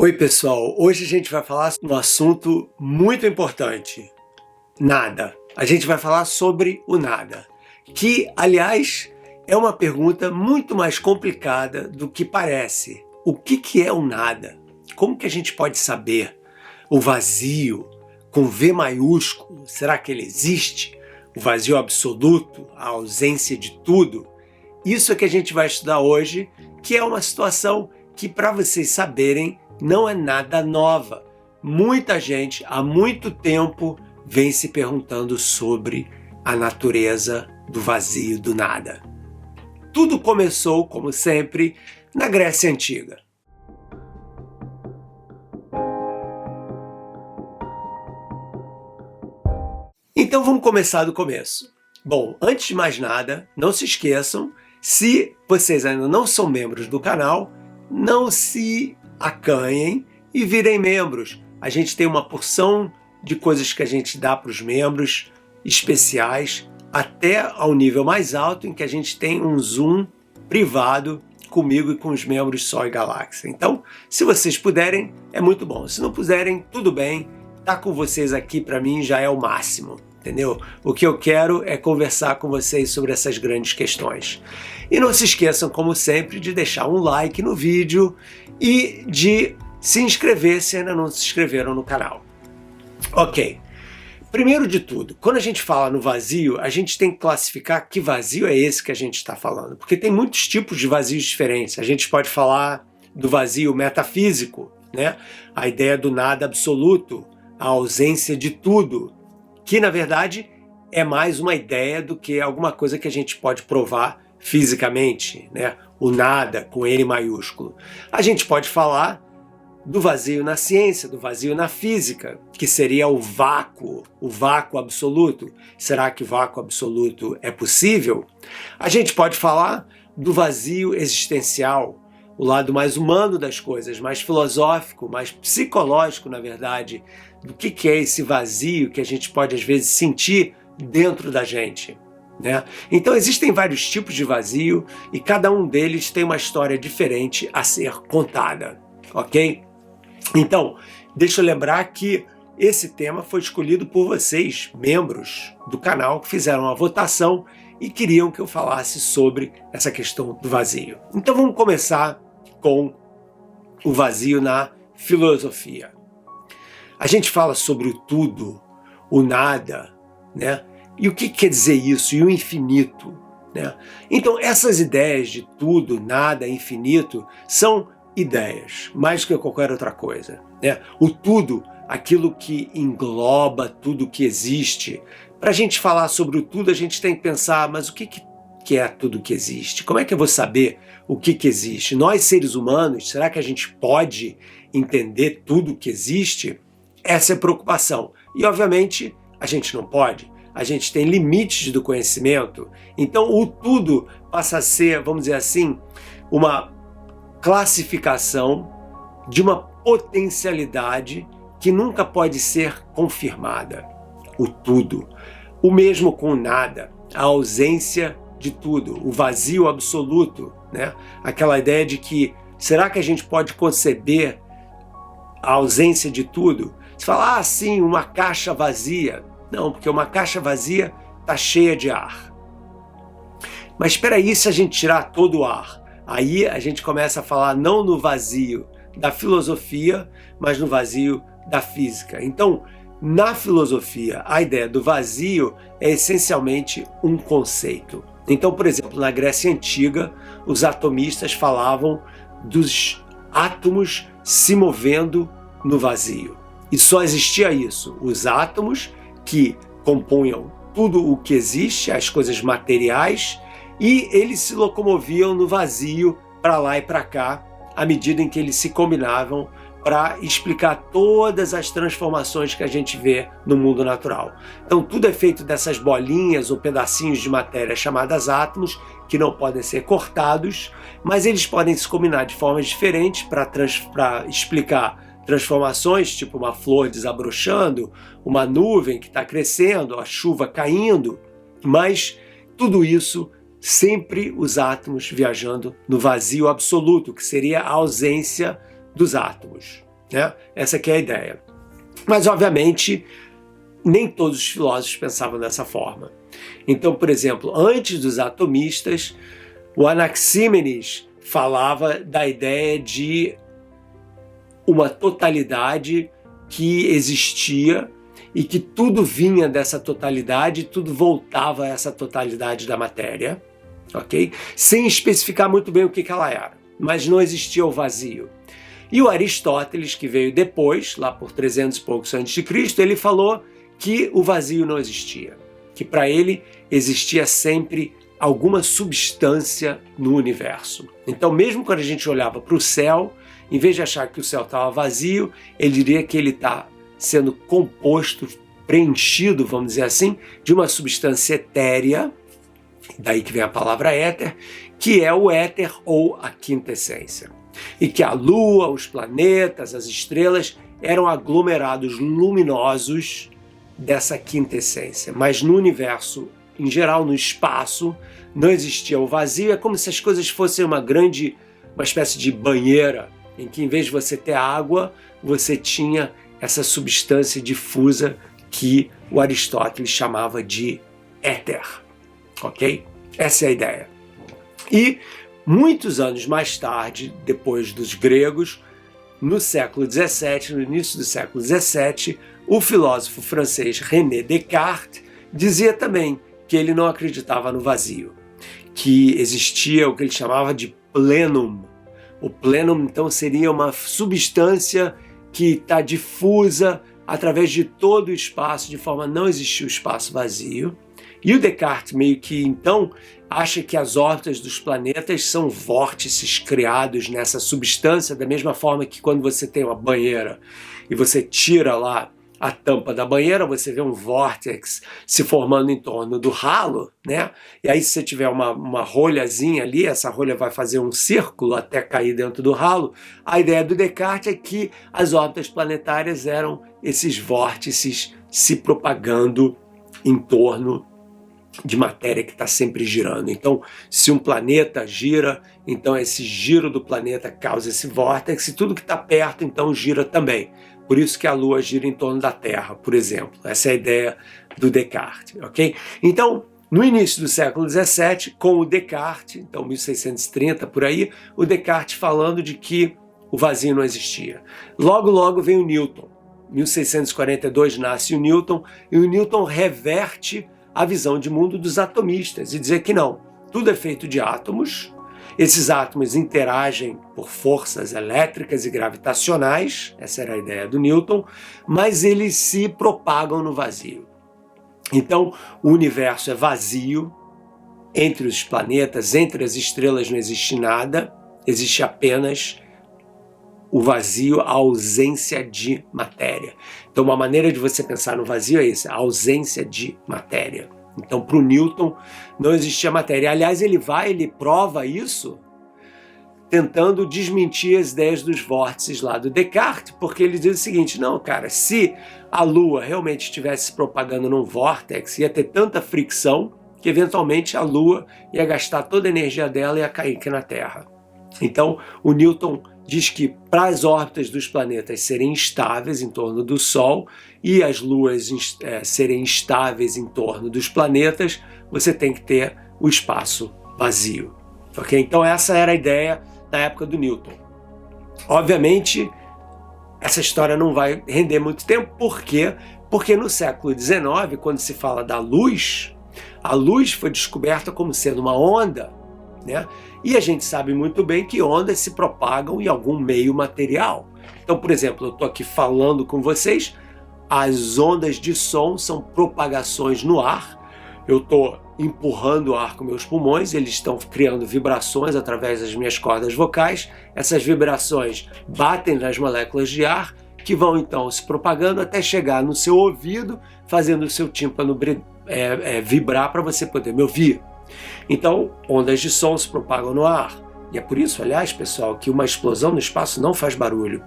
Oi, pessoal. Hoje a gente vai falar sobre um assunto muito importante: nada. A gente vai falar sobre o nada, que, aliás, é uma pergunta muito mais complicada do que parece. O que é o nada? Como que a gente pode saber? O vazio, com V maiúsculo, será que ele existe? O vazio absoluto, a ausência de tudo? Isso é que a gente vai estudar hoje, que é uma situação que, para vocês saberem, não é nada nova. Muita gente há muito tempo vem se perguntando sobre a natureza do vazio, do nada. Tudo começou, como sempre, na Grécia Antiga. Então vamos começar do começo. Bom, antes de mais nada, não se esqueçam, se vocês ainda não são membros do canal, não se acanhem e virem membros. A gente tem uma porção de coisas que a gente dá para os membros especiais, até ao nível mais alto, em que a gente tem um Zoom privado comigo e com os membros Sol e Galáxia. Então, se vocês puderem, é muito bom. Se não puderem, tudo bem. Tá com vocês aqui, para mim, já é o máximo. Entendeu? O que eu quero é conversar com vocês sobre essas grandes questões. E não se esqueçam, como sempre, de deixar um like no vídeo e de se inscrever se ainda não se inscreveram no canal. Ok. Primeiro de tudo, quando a gente fala no vazio, a gente tem que classificar que vazio é esse que a gente está falando. Porque tem muitos tipos de vazios diferentes. A gente pode falar do vazio metafísico, né? A ideia do nada absoluto, a ausência de tudo, que na verdade é mais uma ideia do que alguma coisa que a gente pode provar fisicamente, né? O nada com N maiúsculo. A gente pode falar do vazio na ciência, do vazio na física, que seria o vácuo absoluto. Será que o vácuo absoluto é possível? A gente pode falar do vazio existencial, o lado mais humano das coisas, mais filosófico, mais psicológico, na verdade, do que é esse vazio que a gente pode, às vezes, sentir dentro da gente, né? Então, existem vários tipos de vazio e cada um deles tem uma história diferente a ser contada, ok? Então, deixa eu lembrar que esse tema foi escolhido por vocês, membros do canal, que fizeram uma votação e queriam que eu falasse sobre essa questão do vazio. Então, vamos começar com o vazio na filosofia. A gente fala sobre o tudo, o nada, né? E o que quer dizer isso? E o infinito, né? Então, essas ideias de tudo, nada, infinito, são ideias, mais do que qualquer outra coisa, né? O tudo, aquilo que engloba tudo que existe. Para a gente falar sobre o tudo, a gente tem que pensar, mas o que é tudo que existe? Como é que eu vou saber o que existe? Nós, seres humanos, será que a gente pode entender tudo que existe? Essa é a preocupação. E, obviamente, a gente não pode. A gente tem limites do conhecimento. Então, o tudo passa a ser, vamos dizer assim, uma classificação de uma potencialidade que nunca pode ser confirmada. O tudo. O mesmo com o nada. A ausência de tudo. O vazio absoluto, né? Aquela ideia de que, será que a gente pode conceber a ausência de tudo? Você fala, sim, uma caixa vazia. Não, porque uma caixa vazia está cheia de ar. Mas espera aí, se a gente tirar todo o ar, aí a gente começa a falar não no vazio da filosofia, mas no vazio da física. Então, na filosofia, a ideia do vazio é essencialmente um conceito. Então, por exemplo, na Grécia Antiga, os atomistas falavam dos átomos se movendo no vazio. E só existia isso, os átomos que compunham tudo o que existe, as coisas materiais, e eles se locomoviam no vazio para lá e para cá, à medida em que eles se combinavam para explicar todas as transformações que a gente vê no mundo natural. Então tudo é feito dessas bolinhas ou pedacinhos de matéria chamadas átomos, que não podem ser cortados, mas eles podem se combinar de formas diferentes para explicar transformações, tipo uma flor desabrochando, uma nuvem que está crescendo, a chuva caindo, mas tudo isso sempre os átomos viajando no vazio absoluto, que seria a ausência dos átomos. né? Essa aqui é a ideia. Mas, obviamente, nem todos os filósofos pensavam dessa forma. Então, por exemplo, antes dos atomistas, o Anaxímenes falava da ideia de uma totalidade que existia e que tudo vinha dessa totalidade, tudo voltava a essa totalidade da matéria, ok? Sem especificar muito bem o que ela era, mas não existia o vazio. E o Aristóteles, que veio depois, lá por 300 e poucos antes de Cristo, ele falou que o vazio não existia, que para ele existia sempre alguma substância no universo. Então, mesmo quando a gente olhava para o céu, em vez de achar que o céu estava vazio, ele diria que ele está sendo composto, preenchido, vamos dizer assim, de uma substância etérea, daí que vem a palavra éter, que é o éter ou a quinta essência. E que a Lua, os planetas, as estrelas eram aglomerados luminosos dessa quinta essência. Mas no universo, em geral, no espaço, não existia o vazio. É como se as coisas fossem uma espécie de banheira, em que em vez de você ter água, você tinha essa substância difusa que o Aristóteles chamava de éter, ok? Essa é a ideia. E muitos anos mais tarde, depois dos gregos, no século XVII, no início do século XVII, o filósofo francês René Descartes dizia também que ele não acreditava no vazio, que existia o que ele chamava de plenum. O plenum, então, seria uma substância que está difusa através de todo o espaço, de forma a não existir o espaço vazio. E o Descartes meio que, então, acha que as órbitas dos planetas são vórtices criados nessa substância, da mesma forma que quando você tem uma banheira e você tira lá a tampa da banheira, você vê um vórtex se formando em torno do ralo, né? E aí se você tiver uma rolhazinha ali, essa rolha vai fazer um círculo até cair dentro do ralo. A ideia do Descartes é que as órbitas planetárias eram esses vórtices se propagando em torno de matéria que está sempre girando. Então, se um planeta gira, então esse giro do planeta causa esse vórtice, e tudo que está perto, então, gira também. Por isso que a Lua gira em torno da Terra, por exemplo. Essa é a ideia do Descartes, ok? Então, no início do século XVII, com o Descartes, então 1630 por aí, o Descartes falando de que o vazio não existia. Logo, logo vem o Newton. 1642 nasce o Newton, e o Newton reverte a visão de mundo dos atomistas e dizer que não, tudo é feito de átomos, esses átomos interagem por forças elétricas e gravitacionais, essa era a ideia do Newton, mas eles se propagam no vazio. Então, o universo é vazio, entre os planetas, entre as estrelas não existe nada, existe apenas o vazio, a ausência de matéria. Então, uma maneira de você pensar no vazio é essa, a ausência de matéria. Então, para o Newton, não existia matéria. Aliás, ele prova isso tentando desmentir as ideias dos vórtices lá do Descartes, porque ele diz o seguinte, não, cara, se a Lua realmente estivesse se propagando num vórtex, ia ter tanta fricção que, eventualmente, a Lua ia gastar toda a energia dela e ia cair aqui na Terra. Então, o Newton diz que para as órbitas dos planetas serem estáveis em torno do Sol e as luas serem estáveis em torno dos planetas, você tem que ter o espaço vazio. Okay? Então essa era a ideia da época do Newton. Obviamente, essa história não vai render muito tempo. Por quê? Porque no século XIX, quando se fala da luz, a luz foi descoberta como sendo uma onda, né? E a gente sabe muito bem que ondas se propagam em algum meio material. Então, por exemplo, eu estou aqui falando com vocês, as ondas de som são propagações no ar, eu estou empurrando o ar com meus pulmões, eles estão criando vibrações através das minhas cordas vocais, essas vibrações batem nas moléculas de ar, que vão então se propagando até chegar no seu ouvido, fazendo o seu tímpano vibrar para você poder me ouvir. Então, ondas de som se propagam no ar. E é por isso, aliás, pessoal, que uma explosão no espaço não faz barulho.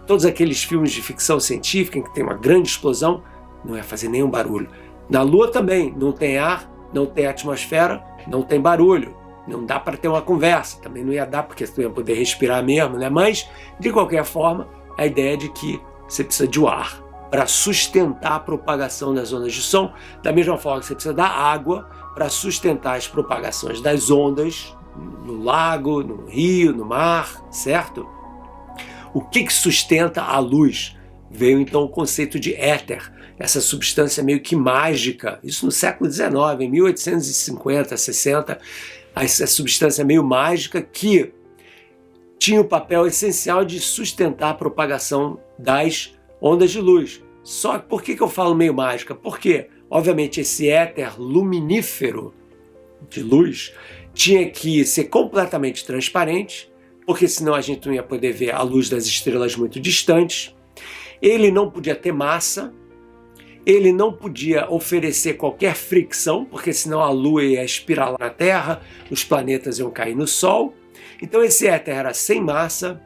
Todos aqueles filmes de ficção científica em que tem uma grande explosão, não ia fazer nenhum barulho. Na Lua também, não tem ar, não tem atmosfera, não tem barulho. Não dá para ter uma conversa. Também não ia dar, porque você não ia poder respirar mesmo, né? Mas, de qualquer forma, a ideia de que você precisa de ar para sustentar a propagação das ondas de som, da mesma forma que você precisa da água para sustentar as propagações das ondas no lago, no rio, no mar, certo? O que sustenta a luz? Veio então o conceito de éter, essa substância meio que mágica, isso no século XIX, em 1850, 60, essa substância meio mágica que tinha o papel essencial de sustentar a propagação das ondas de luz. Só que por que eu falo meio mágica? Porque, obviamente, esse éter luminífero de luz tinha que ser completamente transparente, porque senão a gente não ia poder ver a luz das estrelas muito distantes. Ele não podia ter massa, ele não podia oferecer qualquer fricção, porque senão a Lua ia espiralar na Terra, os planetas iam cair no Sol. Então esse éter era sem massa,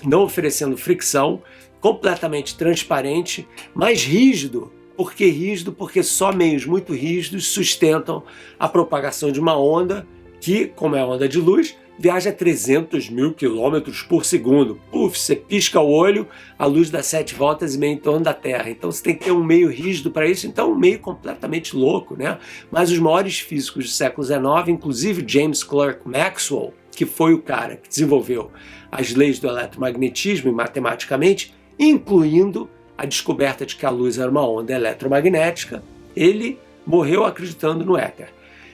não oferecendo fricção, completamente transparente, mas rígido. Por que rígido? Porque só meios muito rígidos sustentam a propagação de uma onda que, como é a onda de luz, viaja a 300 mil quilômetros por segundo. Puf, você pisca o olho, a luz dá 7 voltas e meia em torno da Terra. Então você tem que ter um meio rígido para isso, então um meio completamente louco, né? Mas os maiores físicos do século XIX, inclusive James Clerk Maxwell, que foi o cara que desenvolveu as leis do eletromagnetismo matematicamente, incluindo a descoberta de que a luz era uma onda eletromagnética, ele morreu acreditando no éter.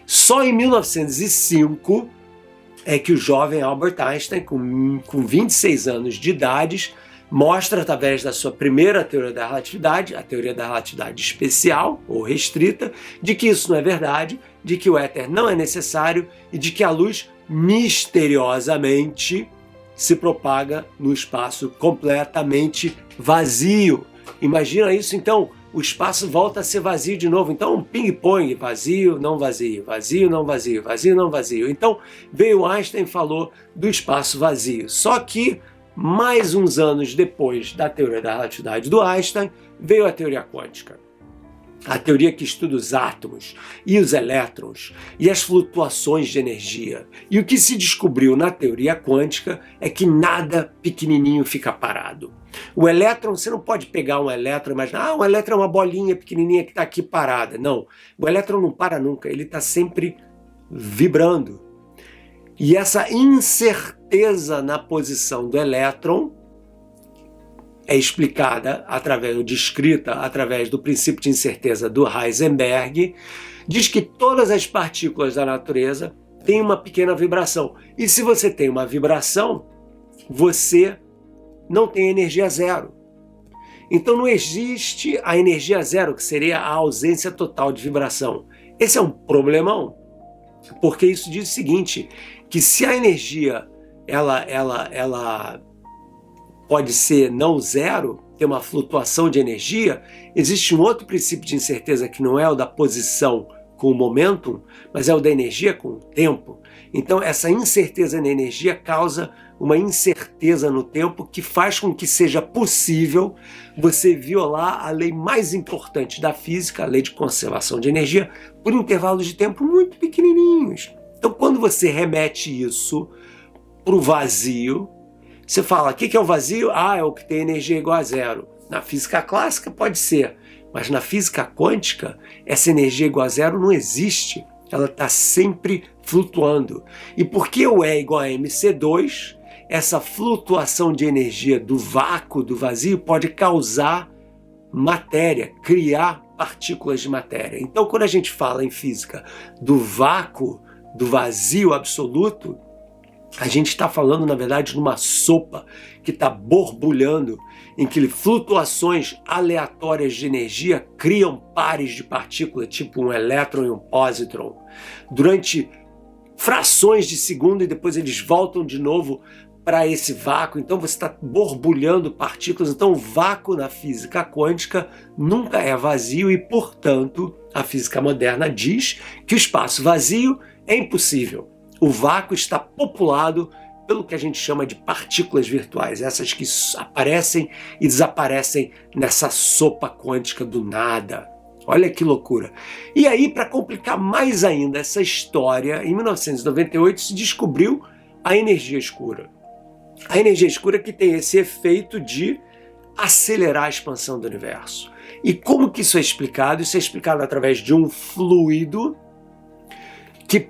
Só em 1905 é que o jovem Albert Einstein, com 26 anos de idade, mostra através da sua primeira teoria da relatividade, a teoria da relatividade especial ou restrita, de que isso não é verdade, de que o éter não é necessário e de que a luz misteriosamente se propaga no espaço completamente vazio. Imagina isso, então, o espaço volta a ser vazio de novo. Então, um ping-pong, vazio, não vazio, vazio, não vazio, vazio, não vazio. Então, veio Einstein e falou do espaço vazio. Só que, mais uns anos depois da teoria da relatividade do Einstein, veio a teoria quântica. A teoria que estuda os átomos e os elétrons e as flutuações de energia. E o que se descobriu na teoria quântica é que nada pequenininho fica parado. O elétron, você não pode pegar um elétron e imaginar, um elétron é uma bolinha pequenininha que está aqui parada. Não, o elétron não para nunca, ele está sempre vibrando. E essa incerteza na posição do elétron é explicada descrita através do princípio de incerteza do Heisenberg, diz que todas as partículas da natureza têm uma pequena vibração. E se você tem uma vibração, você não tem energia zero. Então não existe a energia zero, que seria a ausência total de vibração. Esse é um problemão, porque isso diz o seguinte, que se a energia ela pode ser não zero, ter uma flutuação de energia, existe um outro princípio de incerteza que não é o da posição com o momentum, mas é o da energia com o tempo. Então essa incerteza na energia causa uma incerteza no tempo que faz com que seja possível você violar a lei mais importante da física, a lei de conservação de energia, por intervalos de tempo muito pequenininhos. Então quando você remete isso para o vazio, você fala, o que é o vazio? É o que tem energia igual a zero. Na física clássica pode ser, mas na física quântica, essa energia igual a zero não existe. Ela está sempre flutuando. E porque o E igual a mc2, essa flutuação de energia do vácuo, do vazio, pode causar matéria, criar partículas de matéria. Então, quando a gente fala em física do vácuo, do vazio absoluto, a gente está falando, na verdade, de uma sopa que está borbulhando, em que flutuações aleatórias de energia criam pares de partículas, tipo um elétron e um pósitron, durante frações de segundo, e depois eles voltam de novo para esse vácuo. Então você está borbulhando partículas. Então o vácuo na física quântica nunca é vazio e, portanto, a física moderna diz que o espaço vazio é impossível. O vácuo está populado pelo que a gente chama de partículas virtuais, essas que aparecem e desaparecem nessa sopa quântica do nada. Olha que loucura. E aí, para complicar mais ainda essa história, em 1998 se descobriu a energia escura. A energia escura que tem esse efeito de acelerar a expansão do universo. E como que isso é explicado? Isso é explicado através de um fluido que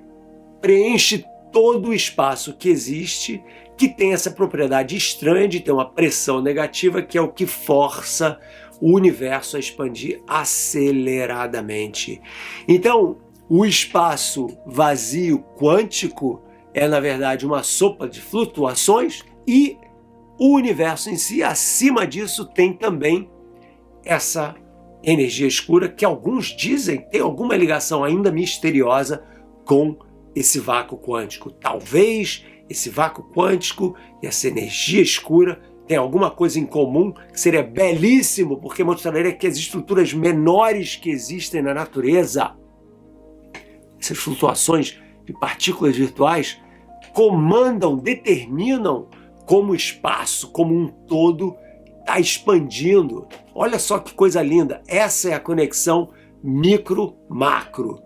preenche todo o espaço que existe, que tem essa propriedade estranha de ter uma pressão negativa, que é o que força o universo a expandir aceleradamente. Então, o espaço vazio quântico é, na verdade, uma sopa de flutuações, e o universo em si, acima disso, tem também essa energia escura que alguns dizem tem alguma ligação ainda misteriosa com esse vácuo quântico. Talvez esse vácuo quântico e essa energia escura tenham alguma coisa em comum, que seria belíssimo, porque mostraria que as estruturas menores que existem na natureza, essas flutuações de partículas virtuais, comandam, determinam como o espaço, como um todo, está expandindo. Olha só que coisa linda. Essa é a conexão micro-macro,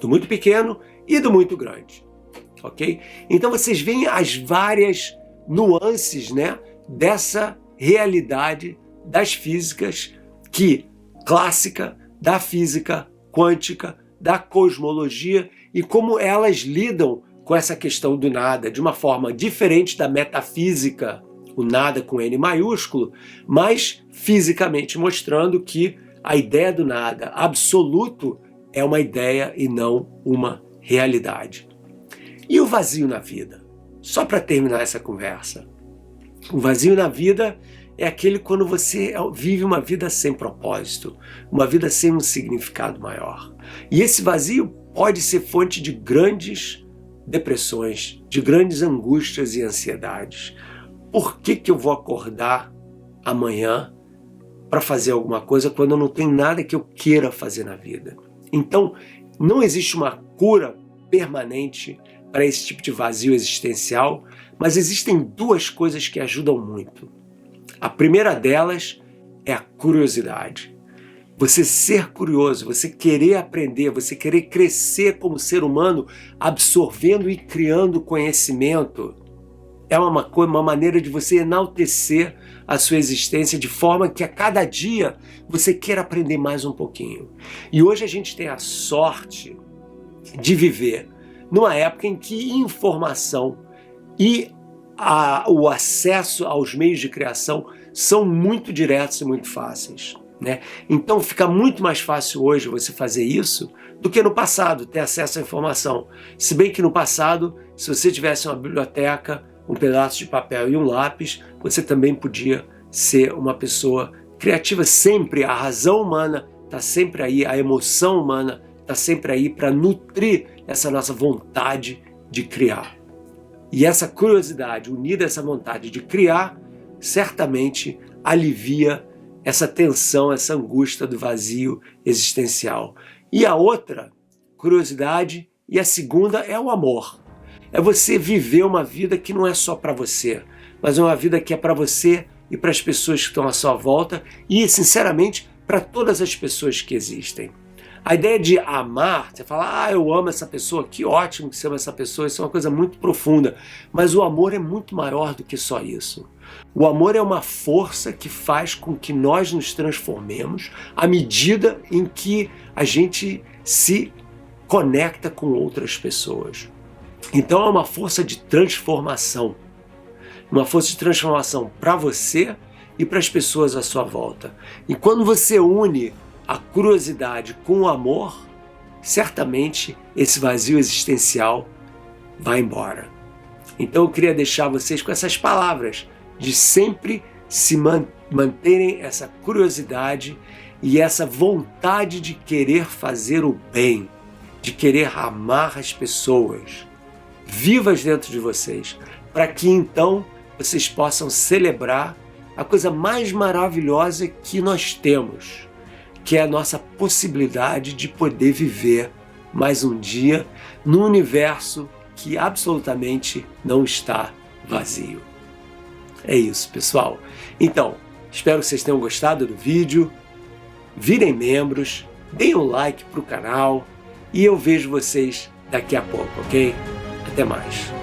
do muito pequeno e do muito grande. Ok? Então vocês veem as várias nuances, né, dessa realidade das físicas clássica, da física quântica, da cosmologia, e como elas lidam com essa questão do nada de uma forma diferente da metafísica, o nada com N maiúsculo, mas fisicamente mostrando que a ideia do nada absoluto é uma ideia e não uma realidade. E o vazio na vida? Só para terminar essa conversa. O vazio na vida é aquele quando você vive uma vida sem propósito, uma vida sem um significado maior. E esse vazio pode ser fonte de grandes depressões, de grandes angústias e ansiedades. Por que eu vou acordar amanhã para fazer alguma coisa quando eu não tenho nada que eu queira fazer na vida? Então, não existe uma cura permanente para esse tipo de vazio existencial, mas existem duas coisas que ajudam muito. A primeira delas é a curiosidade. Você ser curioso, você querer aprender, você querer crescer como ser humano, absorvendo e criando conhecimento. É uma maneira de você enaltecer a sua existência de forma que a cada dia você queira aprender mais um pouquinho. E hoje a gente tem a sorte de viver numa época em que informação e o acesso aos meios de criação são muito diretos e muito fáceis, né? Então fica muito mais fácil hoje você fazer isso do que no passado, ter acesso à informação. Se bem que no passado, se você tivesse uma biblioteca, um pedaço de papel e um lápis, você também podia ser uma pessoa criativa. Sempre a razão humana está sempre aí, a emoção humana está sempre aí para nutrir essa nossa vontade de criar. E essa curiosidade, unida a essa vontade de criar, certamente alivia essa tensão, essa angústia do vazio existencial. E a outra, curiosidade, e a segunda é o amor. É você viver uma vida que não é só para você, mas é uma vida que é para você e para as pessoas que estão à sua volta e, sinceramente, para todas as pessoas que existem. A ideia de amar, você fala, eu amo essa pessoa, que ótimo que você ama essa pessoa, isso é uma coisa muito profunda. Mas o amor é muito maior do que só isso. O amor é uma força que faz com que nós nos transformemos à medida em que a gente se conecta com outras pessoas. Então é uma força de transformação. Uma força de transformação para você e para as pessoas à sua volta. E quando você une a curiosidade com o amor, certamente esse vazio existencial vai embora. Então eu queria deixar vocês com essas palavras de sempre se manterem essa curiosidade e essa vontade de querer fazer o bem, de querer amar as pessoas vivas dentro de vocês, para que então vocês possam celebrar a coisa mais maravilhosa que nós temos, que é a nossa possibilidade de poder viver mais um dia num universo que absolutamente não está vazio. É isso, pessoal. Então, espero que vocês tenham gostado do vídeo. Virem membros, deem um like para o canal e eu vejo vocês daqui a pouco, ok? Até mais.